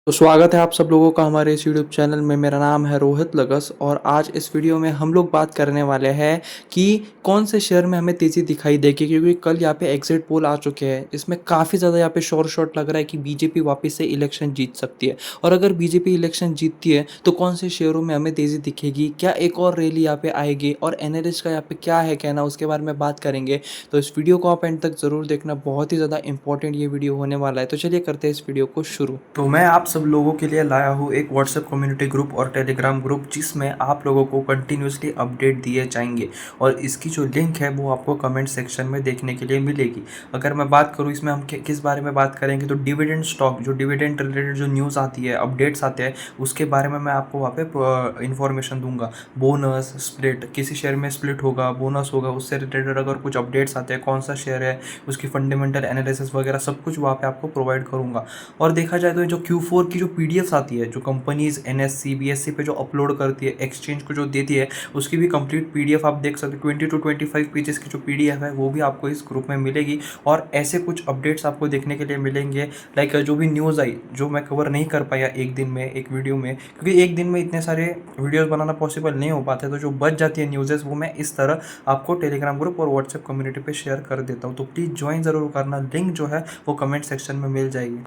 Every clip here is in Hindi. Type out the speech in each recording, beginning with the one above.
तो स्वागत है आप सब लोगों का हमारे इस यूट्यूब चैनल में। मेरा नाम है रोहित लगस और आज इस वीडियो में हम लोग बात करने वाले हैं कि कौन से शेयर में हमें तेज़ी दिखाई देगी, क्योंकि कल यहाँ पे एग्जिट पोल आ चुके हैं। इसमें काफ़ी ज़्यादा यहाँ पे शोर शॉट लग रहा है कि बीजेपी वापस से इलेक्शन जीत सकती है। और अगर बीजेपी इलेक्शन जीतती है तो कौन से शेयरों में हमें तेज़ी दिखेगी, क्या एक और रैली यहाँ पे आएगी और एनालिस्ट का यहाँ पे क्या है कहना, उसके बारे में बात करेंगे। तो इस वीडियो को आप एंड तक ज़रूर देखना, बहुत ही ज़्यादा इंपॉर्टेंट ये वीडियो होने वाला है। तो चलिए करते हैं इस वीडियो को शुरू। तो मैं आप सब लोगों के लिए लाया हूँ एक व्हाट्सएप कम्युनिटी ग्रुप और टेलीग्राम ग्रुप, जिसमें आप लोगों को कंटिन्यूसली अपडेट दिए जाएंगे और इसकी जो लिंक है वो आपको कमेंट सेक्शन में देखने के लिए मिलेगी। अगर मैं बात करूँ इसमें हम किस बारे में बात करेंगे, तो डिविडेंड स्टॉक, जो डिविडेंड रिलेटेड जो न्यूज़ आती है, अपडेट्स आते हैं, उसके बारे में मैं आपको वहाँ पे इन्फॉर्मेशन दूंगा। बोनस स्प्लिट, किसी शेयर में स्प्लिट होगा, बोनस होगा, उससे रिलेटेड अगर कुछ अपडेट्स आते हैं, कौन सा शेयर है, उसकी फंडामेंटल एनालिसिस वगैरह सब कुछ वहाँ पे आपको प्रोवाइड करूँगा। और देखा जाए तो जो Q4 की जो पीडीएफ्स आती है, जो कंपनीज एनएससी बीएससी पे जो अपलोड करती है, एक्सचेंज को जो देती है, उसकी भी कंप्लीट पीडीएफ आप देख सकते हो। 20 to 25 पेजेस की जो पीडीएफ है वो भी आपको इस ग्रुप में मिलेगी। और ऐसे कुछ अपडेट्स आपको देखने के लिए मिलेंगे, लाइक जो भी न्यूज़ आई, जो मैं कवर नहीं कर पाया एक दिन में एक वीडियो में, क्योंकि एक दिन में इतने सारे वीडियोस बनाना पॉसिबल नहीं हो पाते, तो जो बच जाती है न्यूज़ेस वो मैं इस तरह आपको टेलीग्राम ग्रुप और व्हाट्सएप कम्युनिटी पे शेयर कर देता हूँ। तो प्लीज़ ज्वाइन ज़रूर करना, लिंक जो है वो कमेंट सेक्शन में मिल जाएगी।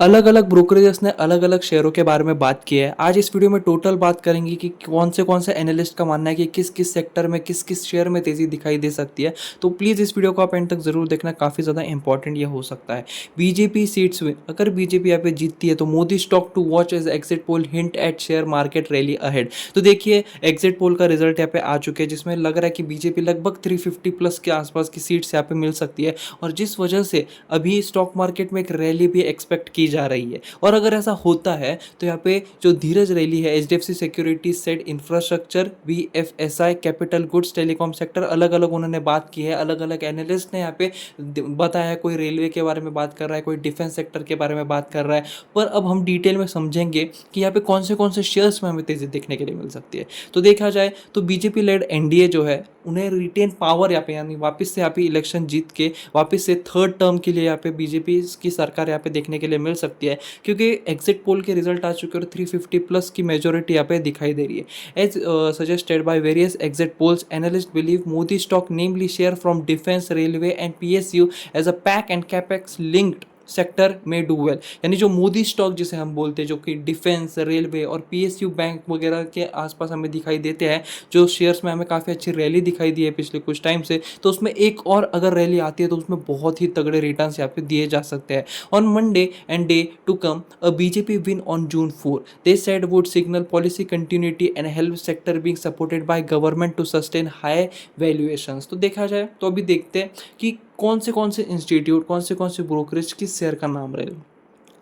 अलग अलग ब्रोकरेजेस ने अलग अलग शेयरों के बारे में बात की है। आज इस वीडियो में टोटल बात करेंगे कि कौन से एनालिस्ट का मानना है कि किस किस सेक्टर में किस किस शेयर में तेज़ी दिखाई दे सकती है। तो प्लीज़ इस वीडियो को आप एंड तक ज़रूर देखना, काफ़ी ज़्यादा इंपॉर्टेंट ये हो सकता है। बीजेपी सीट्स में अगर बीजेपी यहाँ पे जीतती है तो Modi stock to watch as exit poll hint at share market rally ahead. तो देखिए एग्जिट पोल का रिजल्ट यहाँ पे आ चुके हैं, जिसमें लग रहा है कि बीजेपी लगभग 350 प्लस के आसपास की सीट्स यहाँ पे मिल सकती है, और जिस वजह से अभी स्टॉक मार्केट में एक रैली भी एक्सपेक्ट की जा रही है। और अगर ऐसा होता है तो यहाँ पे जो धीरज रैली है, HDFC securities set infrastructure, BFSI, capital goods, telecom sector, अलग अलग उन्होंने बात की है। अलग अलग एनालिस्ट ने यहाँ पे बताया है, कोई रेलवे के बारे में बात कर रहा है, कोई डिफेंस सेक्टर के बारे में बात कर रहा है। पर अब हम डिटेल में समझेंगे कि यहाँ पे कौन से शेयर्स में हमें तेजी देखने के लिए मिल सकती है। तो देखा जाए तो बीजेपी लेड एनडीए जो है, उन्हें रिटेन पावर यहाँ पे, यानी वापस से यहाँ पे इलेक्शन जीत के वापस से थर्ड टर्म के लिए यहाँ पे बीजेपी की सरकार यहाँ पे देखने के लिए मिल सकती है, क्योंकि एग्जिट पोल के रिजल्ट आ चुके हैं और 350 प्लस की मेजोरिटी यहाँ पे दिखाई दे रही है। As suggested by various exit polls, analyst believe Modi stock namely share from defence, railway and PSU as a pack and capex linked sector में डू वेल। यानी जो मोदी स्टॉक जिसे हम बोलते हैं, जो कि डिफेंस, रेलवे और पीएसयू बैंक वगैरह के आसपास हमें दिखाई देते हैं, जो शेयर्स में हमें काफ़ी अच्छी रैली दिखाई दी है पिछले कुछ टाइम से, तो उसमें एक और अगर रैली आती है तो उसमें बहुत ही तगड़े रिटर्न्स यहाँ पे दिए जा सकते हैं। On Monday and day to come a BJP win on June 4, they said would signal policy continuity and help sector being supported by government to sustain high valuations। तो देखा जाए तो अभी देखते हैं कि कौन से इंस्टीट्यूट, कौन से ब्रोकरेज किस शेयर का नाम रहेगा।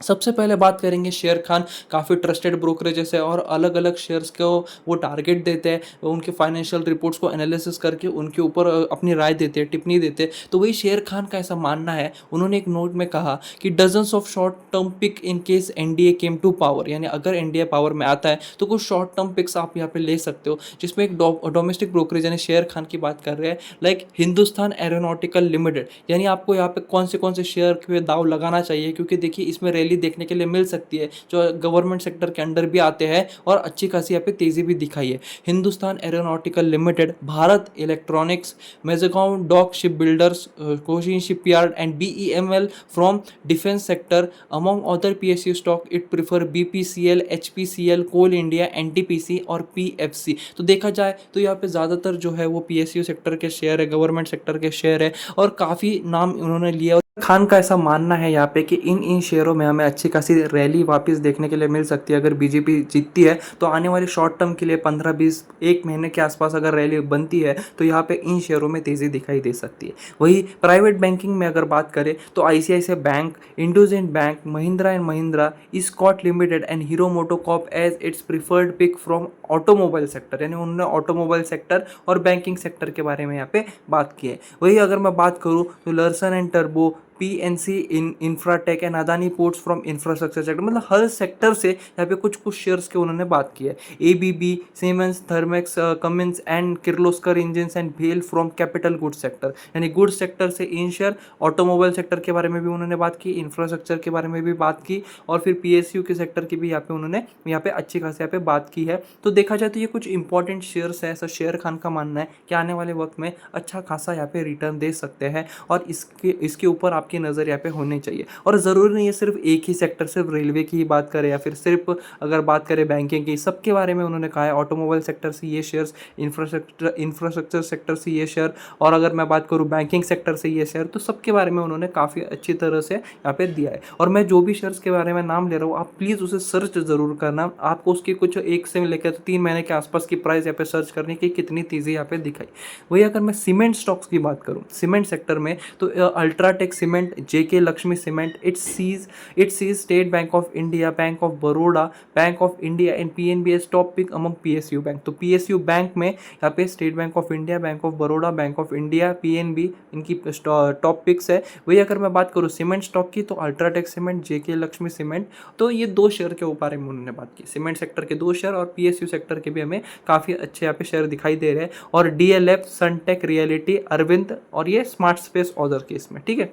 सबसे पहले बात करेंगे शेयर खान, काफ़ी ट्रस्टेड ब्रोकरेजेस है और अलग अलग शेयर्स को वो टारगेट देते हैं, उनके फाइनेंशियल रिपोर्ट्स को एनालिसिस करके उनके ऊपर अपनी राय देते हैं, टिप्पणी देते हैं। तो वही शेयर खान का ऐसा मानना है, उन्होंने एक नोट में कहा कि dozens of short term pick in case NDA came to power, यानी अगर एनडीए पावर में आता है तो कुछ शॉर्ट टर्म पिक्स आप यहाँ पे ले सकते हो, जिसमें एक डोमेस्टिक ब्रोकरेज यानी शेयर खान की बात कर रहे हैं, लाइक हिंदुस्तान एरोनॉटिकल लिमिटेड। यानी आपको यहाँ पे कौन से शेयर पे दाव लगाना चाहिए, क्योंकि देखिए इसमें रैली देखने के लिए मिल सकती है, जो गवर्नमेंट सेक्टर के अंडर भी आते हैं और अच्छी खासी यहाँ पे तेजी भी दिखाई है। Hindustan Aeronautical Limited, Bharat Electronics, Mazagon Dock Ship Builders, Cochin Shipyard and BEML from defence sector. Among other PSU stock it prefer BPCL, HPCL, Coal India, NTPC और पीएफसी। तो देखा जाए तो यहाँ पे ज़्यादातर जो है वो पीएसयू सेक्टर के शेयर है, गवर्नमेंट सेक्टर के शेयर है, और काफ़ी नाम उन्होंने लिया। खान का ऐसा मानना है यहाँ पे कि इन शेयरों में हमें अच्छी खासी रैली वापस देखने के लिए मिल सकती है। अगर बीजेपी जीतती है तो आने वाले शॉर्ट टर्म के लिए 15-20 एक महीने के आसपास अगर रैली बनती है तो यहाँ पे इन शेयरों में तेज़ी दिखाई दे सकती है। वही प्राइवेट बैंकिंग में अगर बात करें तो ICICI Bank, IndusInd Bank, Mahindra and Mahindra, Escorts Limited and Hero MotoCorp as its preferred pick from automobile sector. यानी उन्होंने ऑटोमोबाइल सेक्टर और बैंकिंग सेक्टर के बारे में यहाँ पे बात की है। वही अगर मैं बात करूँ तो लर्सन एंड टर्बो, PNC in Infratech and Adani Ports from infrastructure sector, मतलब हर सेक्टर से यहाँ पे कुछ कुछ शेयर्स के उन्होंने बात की है। ABB, siemens, Thermax, Cummins and Kirloskar engines and भेल फ्रॉम कैपिटल गुड्स सेक्टर, यानी गुड्स सेक्टर से इन शेयर। ऑटोमोबाइल सेक्टर के बारे में भी उन्होंने बात की, इंफ्रास्ट्रक्चर के बारे में भी बात की, और फिर पीएसयू के सेक्टर की भी यहाँ पे उन्होंने यहाँ पे अच्छी खासी यहाँ पे बात की है। तो देखा जाए तो ये कुछ इंपॉर्टेंट शेयर्स है। ऐसा शेयर खान का मानना है कि आने वाले वक्त में अच्छा खासा यहाँ पे रिटर्न दे सकते हैं, और इसके ऊपर आपकी नज़र यहाँ पे होनी चाहिए। और ज़रूरी नहीं है सिर्फ एक ही सेक्टर, सिर्फ रेलवे की ही बात करें या फिर सिर्फ अगर बात करें बैंकिंग की, सबके बारे में उन्होंने कहा है। ऑटोमोबाइल सेक्टर से ये शेयर्स, इंफ्रास्ट्रक्चर सेक्टर से ये शेयर, और अगर मैं बात करूँ बैंकिंग सेक्टर से ये शेयर, तो सबके बारे में उन्होंने काफ़ी अच्छी तरह से यहाँ पे दिया है। और मैं जो भी शेयर्स के बारे में नाम ले रहा हूँ, आप प्लीज़ उसे सर्च ज़रूर करना। आपको उसकी कुछ 1 से लेकर 3 महीने के आसपास की प्राइस यहाँ पे सर्च करने की कितनी तेज़ी यहाँ पे दिखाई। वही अगर मैं सीमेंट स्टॉक्स की बात करूँ, सीमेंट सेक्टर में, तो UltraTech cement, JK Lakshmi cement, it sees State Bank of India, Bank of Baroda, Bank of India and PNB as top pick among PSU bank. तो पीएसयू बैंक में यहाँ पे State Bank of India, Bank of Baroda, Bank of India, PNB इनकी टॉप पिक्स है। वही अगर मैं बात करूँ सीमेंट स्टॉक की, तो UltraTech cement, JK Lakshmi cement, तो ये 2 शेयर के बारे में उन्होंने बात की। सीमेंट सेक्टर के 2 शेयर और पीएसयू सेक्टर के भी हमें काफ़ी अच्छे यहाँ पे शेयर दिखाई दे रहे हैं। और डीएलएफ, सनटेक, रियलिटी, अरविंद, और ये स्मार्ट स्पेस ऑदर के इसमें, ठीक है।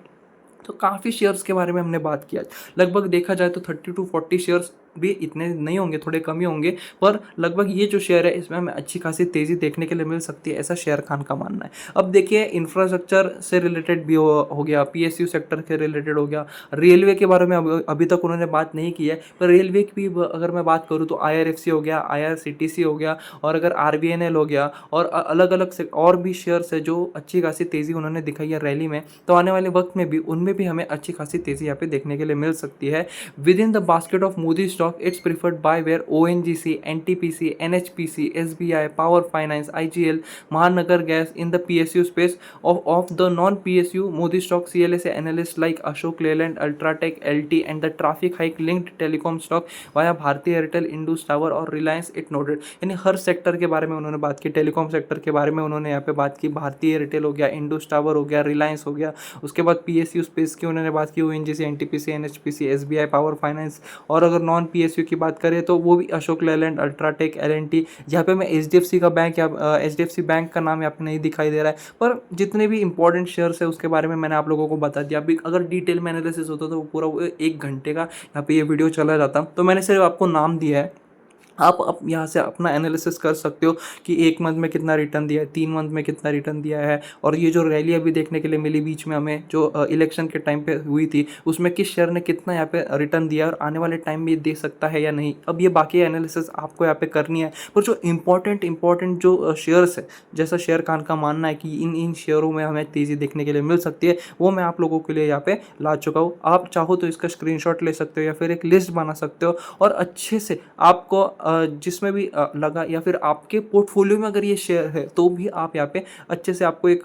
तो काफ़ी शेयर्स के बारे में हमने बात किया। लगभग देखा जाए तो 30 to 40 शेयर्स भी इतने नहीं होंगे, थोड़े कम ही होंगे, पर लगभग ये जो शेयर है इसमें हमें अच्छी खासी तेज़ी देखने के लिए मिल सकती है, ऐसा शेयर खान का मानना है। अब देखिए, इंफ्रास्ट्रक्चर से रिलेटेड भी हो गया, पीएसयू सेक्टर के रिलेटेड हो गया, रेलवे के बारे में अभी तक उन्होंने बात नहीं की है, पर रेलवे की भी अगर मैं बात करूँ तो आईआरएफसी हो गया, आईआरसीटीसी हो गया, और अगर आरबीएनएल हो गया, और अलग अलग से और भी शेयर्स है जो अच्छी खासी तेज़ी उन्होंने दिखाई है रैली में। तो आने वाले वक्त में भी उनमें भी हमें अच्छी खासी तेज़ी यहाँ पे देखने के लिए मिल सकती है। With in the basket of Modi stock, it's preferred by where ONGC, NTPC, NHPC, SBI, Power Finance, IGL, Mahanagar Gas in the PSU space. Of the non-PSU, Modi stock CLSA analysts like Ashok Leyland, Ultratech, LT, and the traffic hike linked telecom stock via Bharti Airtel, Indus Tower और Reliance it noted। यानी हर सेक्टर के बारे में उन्होंने बात की। टेलीकॉम सेक्टर के बारे में उन्होंने यहाँ पे बात की, भारती एयरटेल हो गया, इंडस टावर हो गया, रिलायंस हो गया। उसके बाद पीएसयू स्पेस की उन्होंने बात की, ONGC, NTPC, NHPC, SBI, power finance. और अगर नॉन पीएसयू की बात करें तो वो भी अशोक लेलैंड, अल्ट्राटेक, एलएनटी। यहाँ पे मैं एचडीएफसी का बैंक या एचडीएफसी बैंक का नाम यहाँ पे नहीं दिखाई दे रहा है, पर जितने भी इंपॉर्टेंट शेयर्स है उसके बारे में मैंने आप लोगों को बता दिया। अभी अगर डिटेल में एनालिसिस होता तो वो पूरा 1 घंटे का यहाँ पे ये वीडियो चला जाता, तो मैंने सिर्फ आपको नाम दिया है। आप यहाँ से अपना एनालिसिस कर सकते हो कि 1 मंथ में कितना रिटर्न दिया है, 3 मंथ में कितना रिटर्न दिया है, और ये जो रैली अभी देखने के लिए मिली बीच में हमें, जो इलेक्शन के टाइम पे हुई थी, उसमें किस शेयर ने कितना यहाँ पे रिटर्न दिया और आने वाले टाइम में ये दे सकता है या नहीं। अब ये बाकी एनालिसिस आपको यहाँ पे करनी है, पर जो इंपॉर्टेंट जो शेयर्स है, जैसा शेयर खान का मानना है कि इन शेयरों में हमें तेज़ी देखने के लिए मिल सकती है, वो मैं आप लोगों के लिए यहाँ पे ला चुका हूँ। आप चाहो तो इसका स्क्रीनशॉट ले सकते हो या फिर एक लिस्ट बना सकते हो, और अच्छे से आपको जिसमें भी लगा, या फिर आपके पोर्टफोलियो में अगर ये शेयर है तो भी आप यहाँ पे अच्छे से आपको एक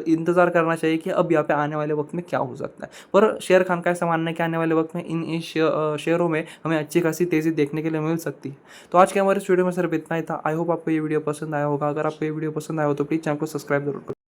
इंतज़ार करना चाहिए कि अब यहाँ पे आने वाले वक्त में क्या हो सकता है। पर शेयर खान का ऐसा मानना है कि आने वाले वक्त में इन शेयरों में हमें अच्छी खासी तेज़ी देखने के लिए मिल सकती है। तो आज के हमारे इस वीडियो में सिर्फ इतना ही था। आई होप आपको ये वीडियो पसंद आया होगा। अगर आपको ये वीडियो पसंद आया हो तो प्लीज़ चैनल को सब्सक्राइब जरूर करो।